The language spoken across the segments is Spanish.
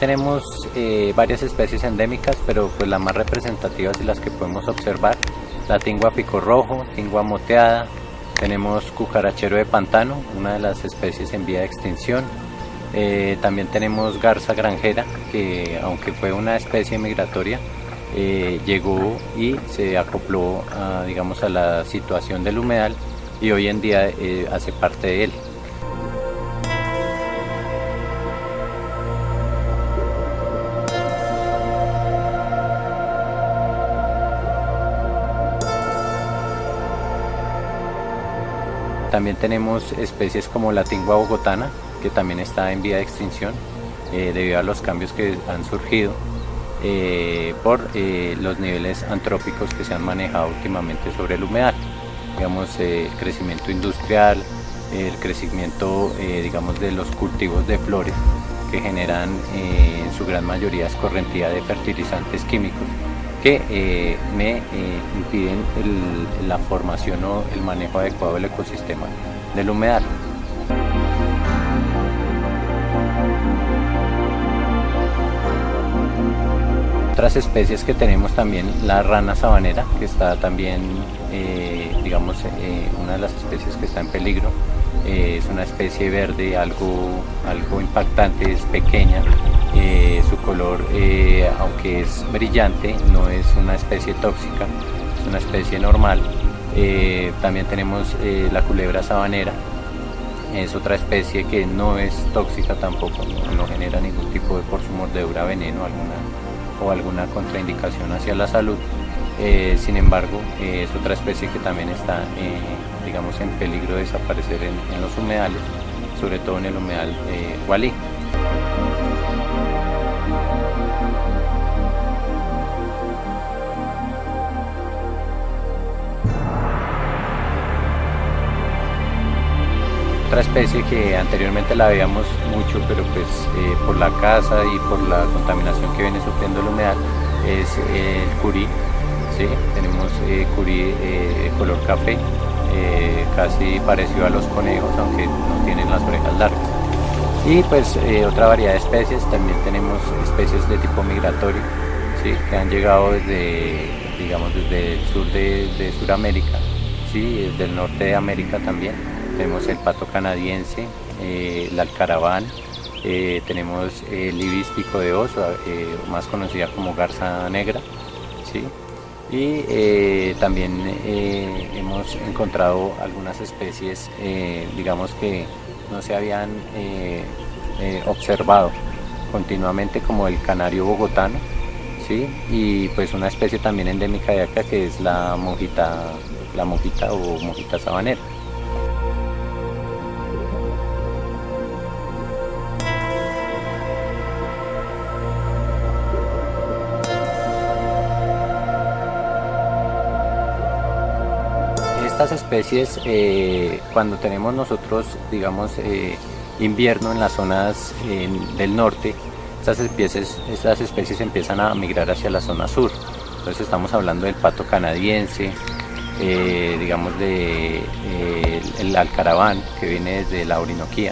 tenemos varias especies endémicas, pero pues las más representativas y las que podemos observar: la tingua pico rojo, tingua moteada, tenemos cucarachero de pantano, una de las especies en vía de extinción. También tenemos garza granjera, que aunque fue una especie migratoria, llegó y se acopló digamos, a la situación del humedal y hoy en día hace parte de él. También tenemos especies como la tingua bogotana, que también está en vía de extinción debido a los cambios que han surgido por los niveles antrópicos que se han manejado últimamente sobre el humedal. Digamos, el crecimiento industrial, el crecimiento digamos, de los cultivos de flores, que generan en su gran mayoría escorrentía de fertilizantes químicos que me impiden la formación o el manejo adecuado del ecosistema del humedal. Otras especies que tenemos también, la rana sabanera, que está también, digamos, una de las especies que está en peligro. Es una especie verde algo impactante, es pequeña. Su color, aunque es brillante, no es una especie tóxica, es una especie normal. También tenemos la culebra sabanera, es otra especie que no es tóxica tampoco, no genera ningún tipo de, por su mordedura, veneno o alguna contraindicación hacia la salud. Sin embargo, es otra especie que también está digamos, en peligro de desaparecer en los humedales, sobre todo en el humedal Gualí. Otra especie que anteriormente la veíamos mucho, pero pues por la caza y por la contaminación que viene sufriendo el humedal, es el curí. ¿Sí? Tenemos curí de color café, casi parecido a los conejos, aunque no tienen las orejas largas. Y pues otra variedad de especies, también tenemos especies de tipo migratorio, ¿sí? Que han llegado desde, digamos, desde el sur de Sudamérica, ¿sí? Desde el norte de América también. Tenemos el pato canadiense, el alcaraván, tenemos el ibis pico de oso, más conocida como garza negra, ¿sí? Y también hemos encontrado algunas especies, digamos, que no se habían observado continuamente, como el canario bogotano, ¿sí? Y pues una especie también endémica de acá, que es la monjita o monjita sabanera. Estas especies, cuando tenemos nosotros, digamos, invierno en las zonas del norte, estas especies empiezan a migrar hacia la zona sur. Entonces estamos hablando del pato canadiense, digamos, el alcaraván, que viene desde la Orinoquía,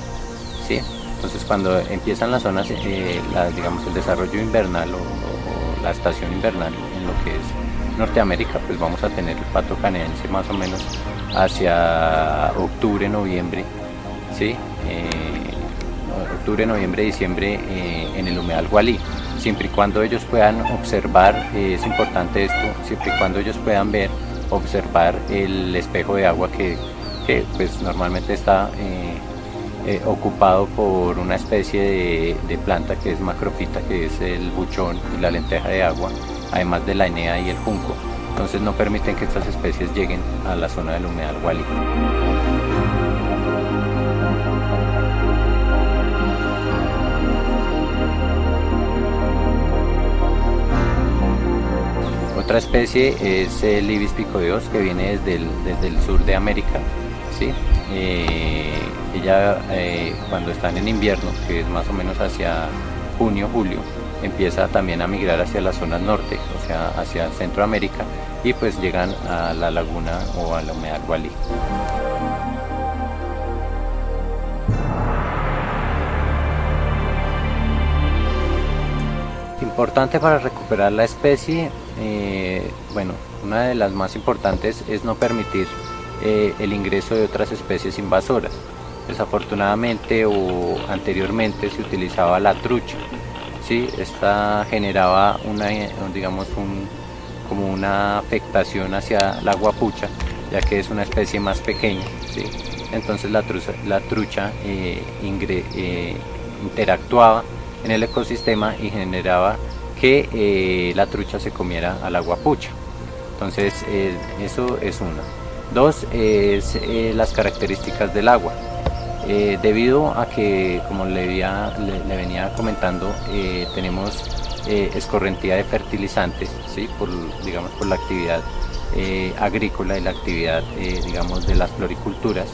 ¿sí? Entonces cuando empiezan las zonas, digamos, el desarrollo invernal o la estación invernal en lo que es Norteamérica, pues vamos a tener el pato canadiense más o menos hacia octubre, noviembre, ¿sí? Octubre, noviembre, diciembre en el humedal Gualí. Siempre y cuando ellos puedan observar, es importante esto, siempre y cuando ellos puedan observar el espejo de agua que pues normalmente está ocupado por una especie de planta que es macrofita, que es el buchón y la lenteja de agua, además de la enea y el junco. Entonces no permiten que estas especies lleguen a la zona del humedal Gualí. Otra especie es el ibis pico de oso, que viene desde el sur de América, ¿sí? Ella cuando están en invierno, que es más o menos hacia junio, julio, empieza también a migrar hacia las zonas norte, o sea, hacia Centroamérica, y pues llegan a la laguna o a la humedal Gualí. Importante para recuperar la especie, bueno, una de las más importantes es no permitir el ingreso de otras especies invasoras. Desafortunadamente o anteriormente se utilizaba la trucha, ¿sí? Esta generaba como una afectación hacia la guapucha, ya que es una especie más pequeña, ¿sí? Entonces la trucha interactuaba en el ecosistema y generaba que la trucha se comiera a la guapucha. Entonces eso es una. Dos es las características del agua. Debido a que, como le venía comentando, tenemos escorrentía de fertilizantes, ¿sí? por la actividad agrícola y la actividad de las floriculturas.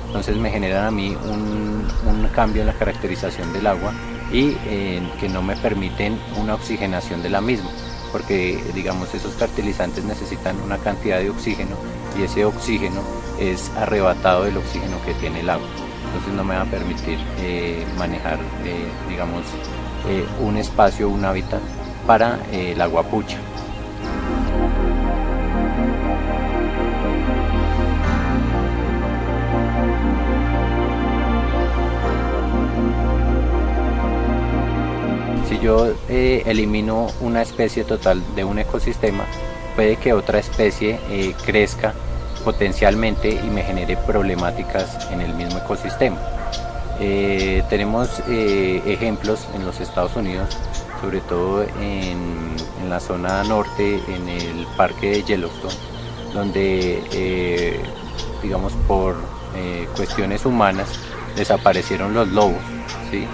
Entonces me generan a mí un cambio en la caracterización del agua y que no me permiten una oxigenación de la misma, porque esos fertilizantes necesitan una cantidad de oxígeno y ese oxígeno es arrebatado del oxígeno que tiene el agua. Entonces no me va a permitir manejar un espacio, un hábitat para la guapucha. Si yo elimino una especie total de un ecosistema, puede que otra especie crezca potencialmente y me genere problemáticas en el mismo ecosistema. Tenemos ejemplos en los Estados Unidos, sobre todo en la zona norte, en el parque de Yellowstone, donde por cuestiones humanas desaparecieron los lobos, ¿sí?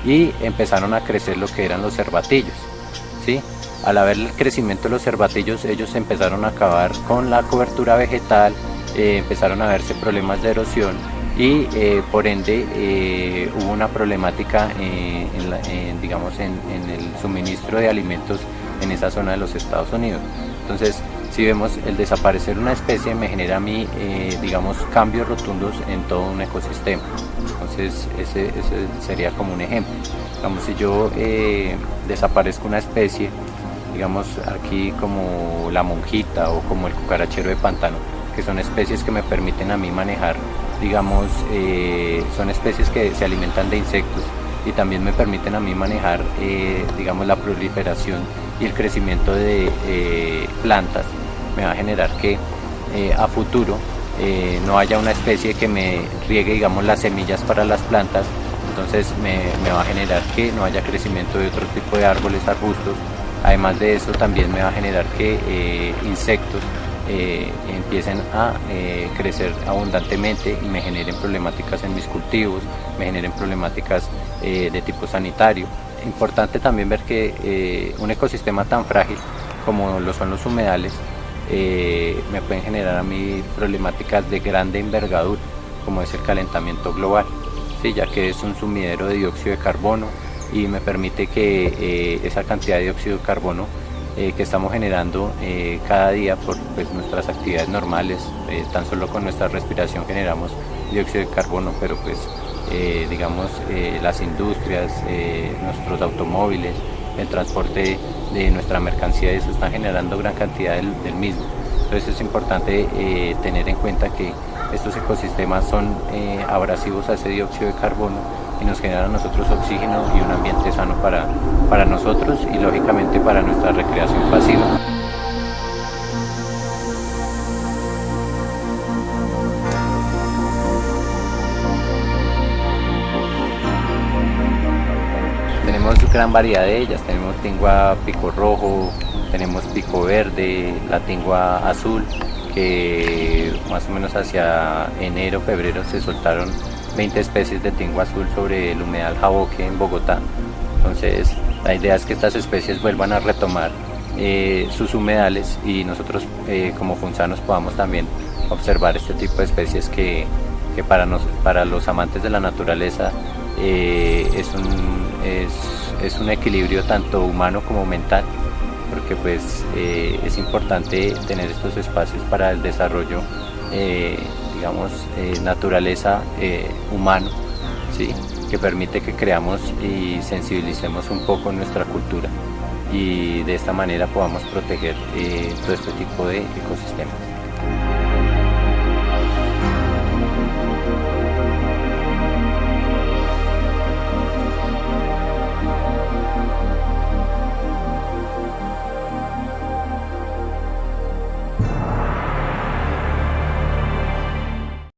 Y empezaron a crecer lo que eran los cervatillos, ¿sí? Al haber el crecimiento de los cervatillos, ellos empezaron a acabar con la cobertura vegetal, empezaron a verse problemas de erosión y por ende hubo una problemática en el suministro de alimentos en esa zona de los Estados Unidos. Entonces, si vemos, el desaparecer una especie me genera a mí cambios rotundos en todo un ecosistema. Entonces ese sería como un ejemplo. Si yo desaparezco una especie, aquí como la monjita o como el cucarachero de pantano, que son especies que me permiten a mí manejar, son especies que se alimentan de insectos y también me permiten a mí manejar la proliferación y el crecimiento de plantas. Me va a generar que a futuro no haya una especie que me riegue las semillas para las plantas. Entonces me va a generar que no haya crecimiento de otro tipo de árboles, arbustos. Además de eso, también me va a generar que insectos empiecen a crecer abundantemente y me generen problemáticas en mis cultivos, me generen problemáticas de tipo sanitario. Importante también ver que un ecosistema tan frágil como lo son los humedales me pueden generar a mí problemáticas de grande envergadura, como es el calentamiento global, ¿sí? Ya que es un sumidero de dióxido de carbono y me permite que esa cantidad de dióxido de carbono que estamos generando cada día por nuestras actividades normales, tan solo con nuestra respiración generamos dióxido de carbono, pero las industrias, nuestros automóviles, el transporte de nuestra mercancía, eso está generando gran cantidad del mismo. Entonces es importante tener en cuenta que estos ecosistemas son abrasivos a ese dióxido de carbono y nos generan a nosotros oxígeno y un ambiente sano para nosotros y lógicamente para nuestra recreación pasiva. Tenemos gran variedad de ellas, tenemos tingua pico rojo, tenemos pico verde, la tingua azul, que más o menos hacia enero, febrero se soltaron 20 especies de tingua azul sobre el humedal Jaboque en Bogotá. Entonces la idea es que estas especies vuelvan a retomar sus humedales y nosotros como funzanos podamos también observar este tipo de especies que para los amantes de la naturaleza es un equilibrio tanto humano como mental, porque es importante tener estos espacios para el desarrollo naturaleza humano, ¿sí? Que permite que creamos y sensibilicemos un poco nuestra cultura. y de esta manera podamos proteger todo este tipo de ecosistemas.